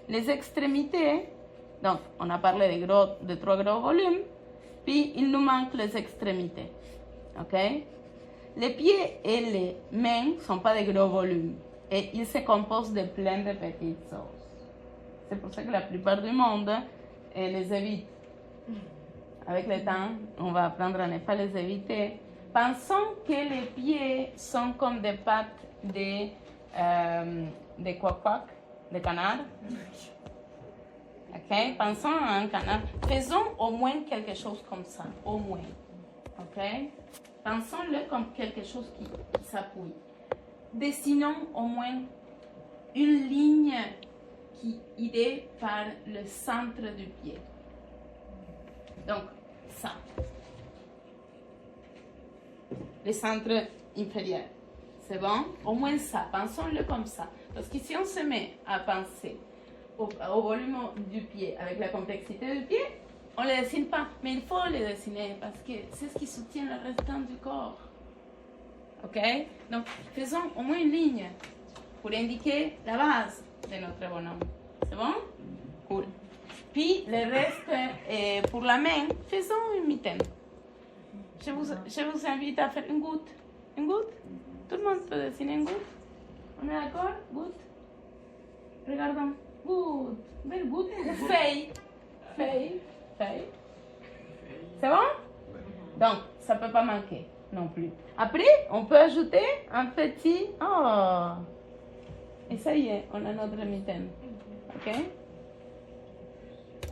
Les extrémités, donc on a parlé de trois gros volumes, puis il nous manque les extrémités. Ok? Les pieds et les mains ne sont pas de gros volumes et ils se composent de plein de petites choses. C'est pour ça que la plupart du monde les évite. Avec le temps, on va apprendre à ne pas les éviter. Pensons que les pieds sont comme des pattes de quack-quack, de canard. Ok? Pensons à un canard. Faisons au moins quelque chose comme ça, au moins. Ok? Pensons-le comme quelque chose qui s'appuie. Dessinons au moins une ligne qui est par le centre du pied. Donc, ça. Le centre inférieur. C'est bon? Au moins ça. Pensons-le comme ça. Parce que si on se met à penser au volume du pied avec la complexité du pied, on ne le dessine pas. Mais il faut le dessiner parce que c'est ce qui soutient le restant du corps. Ok? Donc, faisons au moins une ligne pour indiquer la base de notre bonhomme. C'est bon? Cool. Puis, le reste, pour la main, faisons une mitaine. Je vous invite à faire une goutte. Une goutte? Tout le monde peut dessiner une goutte? On est d'accord? Goutte? Regardons. Goutte. Belle goutte. Feuille. Feuille. Feuille. C'est bon? Donc, ça ne peut pas manquer non plus. Après, on peut ajouter un petit... Oh! Et ça y est, on a notre mitaine. Ok?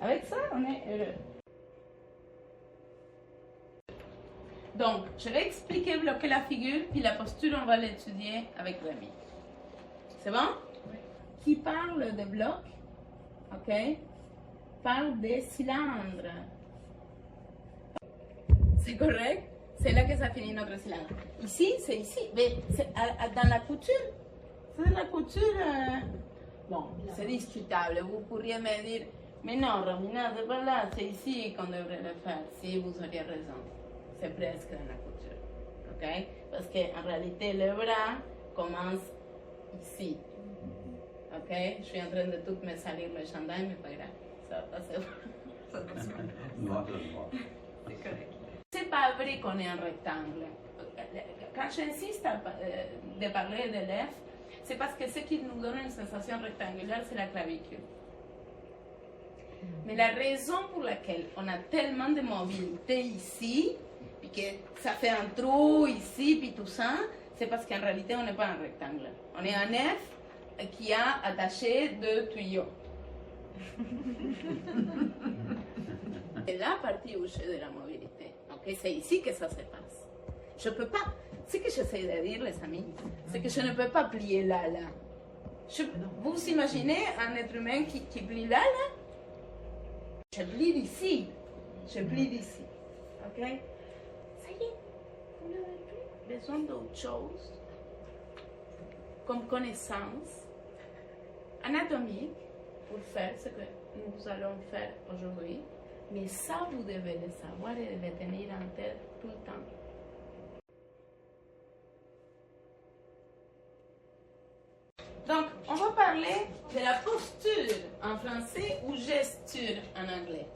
Avec ça, on est heureux. Donc, je vais expliquer, bloquer la figure, puis la posture, on va l'étudier avec Rémi. C'est bon? Oui. Qui parle de blocs, ok, parle des cylindres. C'est correct? C'est là que ça finit notre cylindre. Ici, c'est ici, mais c'est dans la couture. C'est dans la couture. Bon, c'est discutable. Vous pourriez me dire, mais non, Romina, c'est pas là, c'est ici qu'on devrait le faire. Si, vous auriez raison. C'est presque dans la couture. Ok? Parce qu'en réalité, le bras commence ici. Ok? Je suis en train de tout me salir le chandail, mais pas grave. Ça va passer. C'est correct. C'est pas vrai qu'on est un rectangle. Quand j'insiste de parler de l'œuf, c'est parce que ce qui nous donne une sensation rectangulaire, c'est la clavicule. Mais la raison pour laquelle on a tellement de mobilité ici, puis que ça fait un trou ici, puis tout ça, c'est parce qu'en réalité, on n'est pas un rectangle. On est un œuf qui a attaché deux tuyaux. C'est la partie où j'ai de la mobilité. Okay? C'est ici que ça se passe. Je ne peux pas. Ce que j'essaie de dire, les amis, c'est que je ne peux pas plier là. Vous imaginez un être humain qui plie là? Je plie d'ici. Je plie d'ici. Ok? Ça y est. On n'avait plus besoin d'autre chose comme connaissance anatomique pour faire ce que nous allons faire aujourd'hui. Mais ça, vous devez le savoir et le tenir en tête tout le temps. Donc, on va parler de la posture en français ou gesture en anglais.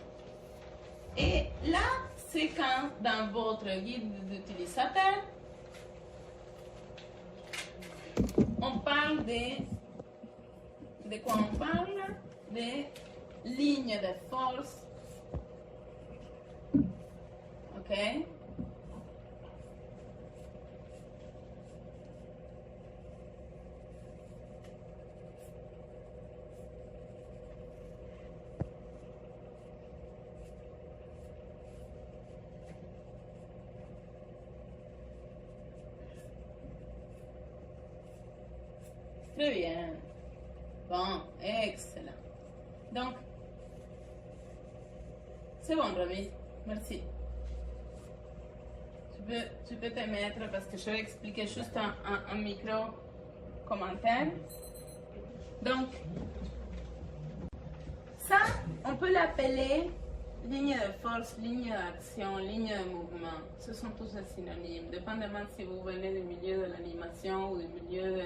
Et là, c'est quand dans votre guide d'utilisateur, on parle de quoi on parle? Des lignes de force. Ok? Très bien. Bon, excellent. Donc, c'est bon, Rémi. Merci. Tu peux te mettre parce que je vais expliquer juste un micro commentaire. Donc, ça, on peut l'appeler ligne de force, ligne d'action, ligne de mouvement. Ce sont tous des synonymes, dépendamment si vous venez du milieu de l'animation ou du milieu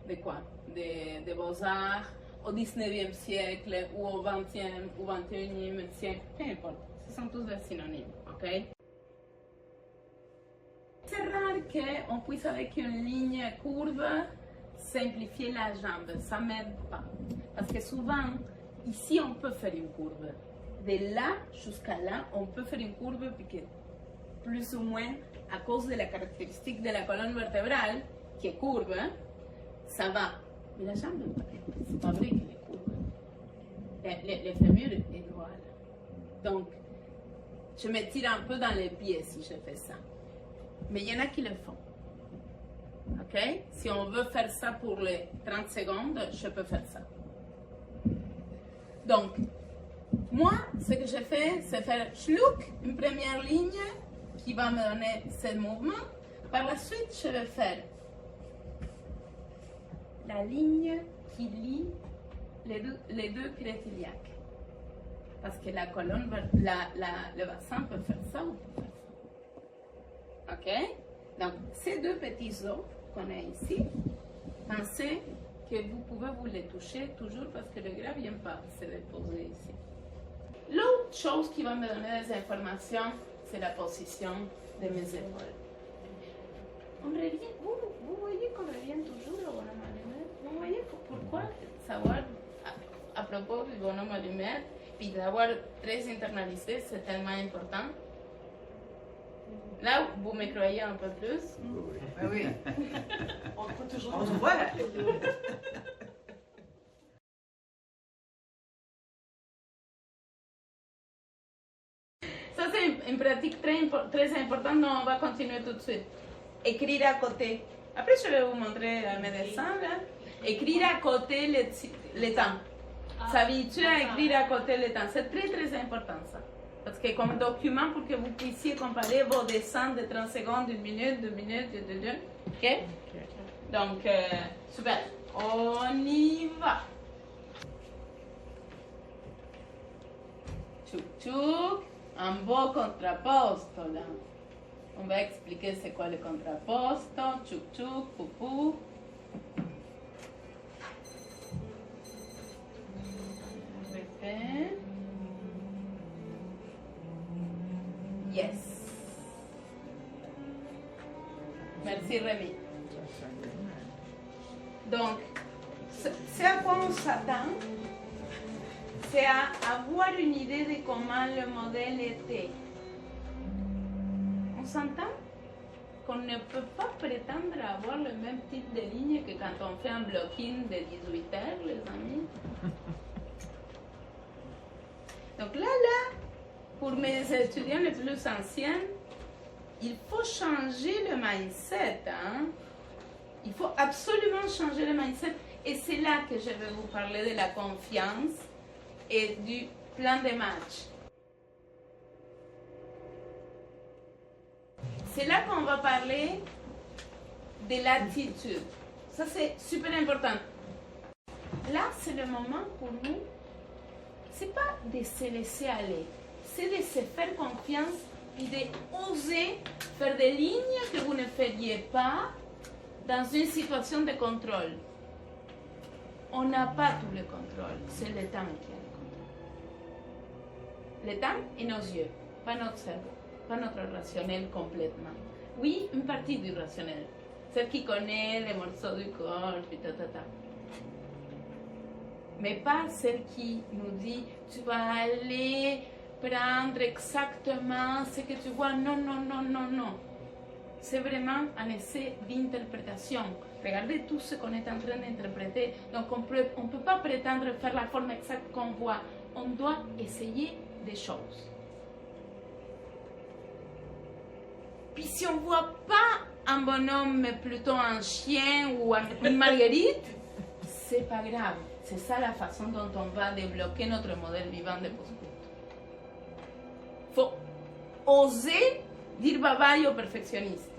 de quoi? De beaux-arts au 19e siècle ou au 20e ou 21e siècle, peu importe, ce sont tous des synonymes, ok? C'est rare qu'on puisse avec une ligne courbe simplifier la jambe, ça m'aide pas. Parce que souvent, ici on peut faire une courbe. De là jusqu'à là, on peut faire une courbe puis que plus ou moins, à cause de la caractéristique de la colonne vertébrale, qui est courbe, ça va. Mais la jambe, c'est pas vrai qu'elle est courbe. Le fémur est droit. Donc, je me tire un peu dans les pieds si je fais ça. Mais il y en a qui le font. Ok? Si on veut faire ça pour les 30 secondes, je peux faire ça. Donc, moi, ce que je fais, c'est faire schluck, une première ligne qui va me donner ce mouvement. Par la suite, je vais faire la ligne qui lie les deux crêtes iliaques. Parce que la colonne, le bassin peut faire ça ou peut faire ça. Ok? Donc, ces deux petits os qu'on a ici, pensez que vous pouvez vous les toucher toujours parce que le gras ne vient pas se déposer ici. L'autre chose qui va me donner des informations, c'est la position de mes épaules. On revient, vous voyez qu'on revient toujours au bonhomme allumette. Vous voyez pourquoi savoir à propos du bonhomme allumette, puis d'avoir très internalisé, c'est tellement important. Là, vous me croyez un peu plus? Oui. Oui. On peut toujours. On se voit là. Ça, c'est une pratique très importante, mais on va continuer tout de suite. Écrire à côté. Après, je vais vous montrer mes dessins. Là. Écrire à côté le temps. S'habituer à écrire à côté le temps. C'est très important, ça. Parce que comme document, pour que vous puissiez comparer vos dessins de 30 secondes, 1 minute, 2 minutes, 2. OK? Donc, super. On y va. Tchouk, tchouk. Un beau contrapposto, là. On va expliquer c'est quoi le contrapposto. Tchouk, tchouk, poupou. Répète. Yes. Merci Rémi. Donc, c'est à quoi on s'attend, c'est à avoir une idée de comment le modèle était. On s'entend qu'on ne peut pas prétendre avoir le même type de ligne que quand on fait un blocking de 18 heures, les amis. Donc là, pour mes étudiants les plus anciens, il faut changer le mindset. Hein? Il faut absolument changer le mindset. Et c'est là que je vais vous parler de la confiance et du plan de match. C'est là qu'on va parler de l'attitude. Ça, c'est super important. Là, c'est le moment pour nous, c'est pas de se laisser aller, c'est de se faire confiance et d'oser faire des lignes que vous ne feriez pas dans une situation de contrôle. On n'a pas tout le contrôle, c'est le temps qui a le contrôle. Le temps et nos yeux, pas notre cerveau, pas notre rationnel complètement. Oui, une partie du rationnel, celle qui connaît les morceaux du corps, et ta. Mais pas celle qui nous dit tu vas aller prendre exactement ce que tu vois. Non. C'est vraiment un essai d'interprétation. Regardez tout ce qu'on est en train d'interpréter. Donc on ne peut pas prétendre faire la forme exacte qu'on voit. On doit essayer des choses. Puis si on ne voit pas un bonhomme, mais plutôt un chien ou une marguerite, c'est pas grave. C'est ça la façon dont on va débloquer notre modèle vivant de post-culture. Il faut oser dire bye-bye aux perfectionnistes.